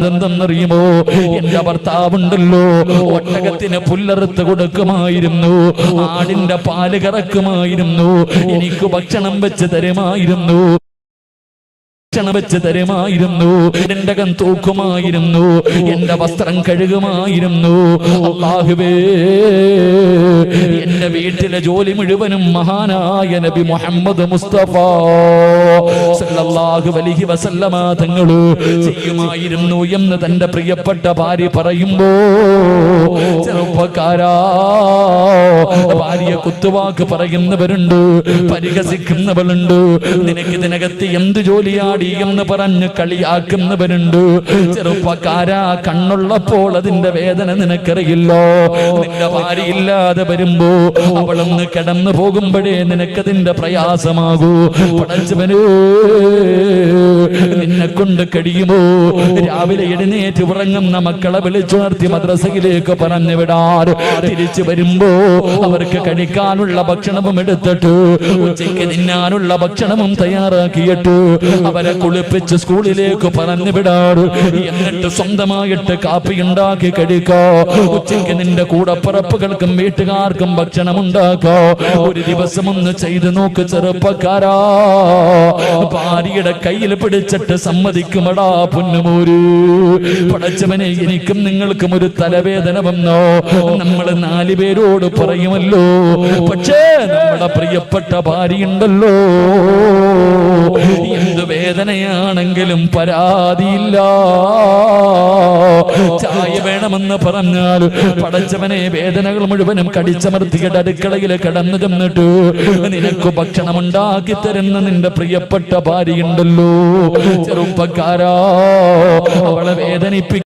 എന്തെന്നറിയുമോ? എന്റെ ഭർത്താവുണ്ടല്ലോ, ഒട്ടകത്തിന് പുല്ലറുത്ത് കൊടുക്കുമായിരുന്നു, ആടിന്റെ പാല് കറക്കുമായിരുന്നു, എനിക്ക് ഭക്ഷണം വെച്ച് തരുമായിരുന്നു, വെച്ച് തരുമായിരുന്നു, എന്റെ കൺ തൂക്കുമായിരുന്നു, എന്റെ വസ്ത്രം കഴുകുമായിരുന്നു. അല്ലാഹുവേ, എന്റെ വീട്ടിലെ ജോലി മുഴുവനും മഹാനായ നബി മുഹമ്മദ് മുസ്തഫ സല്ലല്ലാഹു അലൈഹി വസല്ലമ തങ്ങൾ ചെയ്യുമായിരുന്നു എന്ന് തന്റെ പ്രിയപ്പെട്ട ഭാര്യ പറയുമ്പോ, ചെറുപ്പക്കാരാ, ഭാര്യ കുത്തുവാക്ക് പറയുന്നവരുണ്ട്, പരിഹസിക്കുന്നവരുണ്ട്, നിനക്ക് ഇതിനകത്ത് എന്ത് ജോലിയാടി എന്ന് പറഞ്ഞ് കളിയാക്കുന്നവരുണ്ട്. ചെറുപ്പക്കാരാ, കണ്ണുള്ളപ്പോൾ അതിന്റെ വേദന നിനക്കറിയില്ലോ. നിന്റെ ഭാര്യ ഇല്ലാതെ വരുമ്പോ, അവളൊന്ന് കിടന്നു പോകുമ്പോഴേ നിനക്കതിന്റെ പ്രയാസമാകൂ. പടച്ചവനേ, നിന്നെ കൊണ്ട് കഴിയുമോ രാവിലെ എഴുന്നേറ്റ് ഉറങ്ങുന്ന മക്കളെ വിളിച്ചുണർത്തി മദ്രസയിലേക്ക് പറഞ്ഞു വിടാറ്, തിരിച്ചു വരുമ്പോ അവർക്ക് കഴിക്കാനുള്ള ഭക്ഷണവും എടുത്തിട്ട് ഉച്ചയ്ക്ക് തിന്നാനുള്ള ഭക്ഷണവും തയ്യാറാക്കിയിട്ട് അവരെ കുളിപ്പിച്ച് സ്കൂളിലേക്ക് പറഞ്ഞു വിടാറ്. എന്നിട്ട് സ്വന്തമായിട്ട് കാപ്പി ഉണ്ടാക്കി കഴിക്കോ. ഉച്ചയ്ക്ക് നിന്റെ കൂടപ്പിറപ്പുകൾക്കും വീട്ടുകാർക്കും ഭക്ഷണം ഉണ്ടാക്കോ. ഒരു ദിവസം ഒന്ന് ചെയ്തു നോക്ക് ചെറുപ്പക്കാരാ. ഭാര്യയുടെ കയ്യിൽ പിടിച്ചിട്ട് സമ്മതിക്കുമടാ പൊന്നുമോര്. പടച്ചവനെ, എനിക്കും നിങ്ങൾക്കും ഒരു തലവേദന വന്നോ? നമ്മൾ 4 പേരോട് പറയുമല്ലോ, പക്ഷേ നമ്മുടെ പ്രിയപ്പെട്ട ഭാര്യയുണ്ടല്ലോ, എന്ത് വേദനയാണെങ്കിലും പരാതിയില്ല. ചായ വേണമെന്ന് പറഞ്ഞാൽ പടച്ചവനെ വേദനകൾ മുഴുവനും കടിച്ചമർത്തിയുടെ അടുക്കളയിൽ കിടന്നു ചെന്നിട്ട് നിനക്ക് ഭക്ഷണം ഉണ്ടാക്കി തരുന്ന നിന്റെ പ്രിയപ്പെട്ട ഭാര്യയുണ്ടല്ലോ. ചെറുപ്പക്കാരാ, അവളെ വേദനിപ്പിക്കും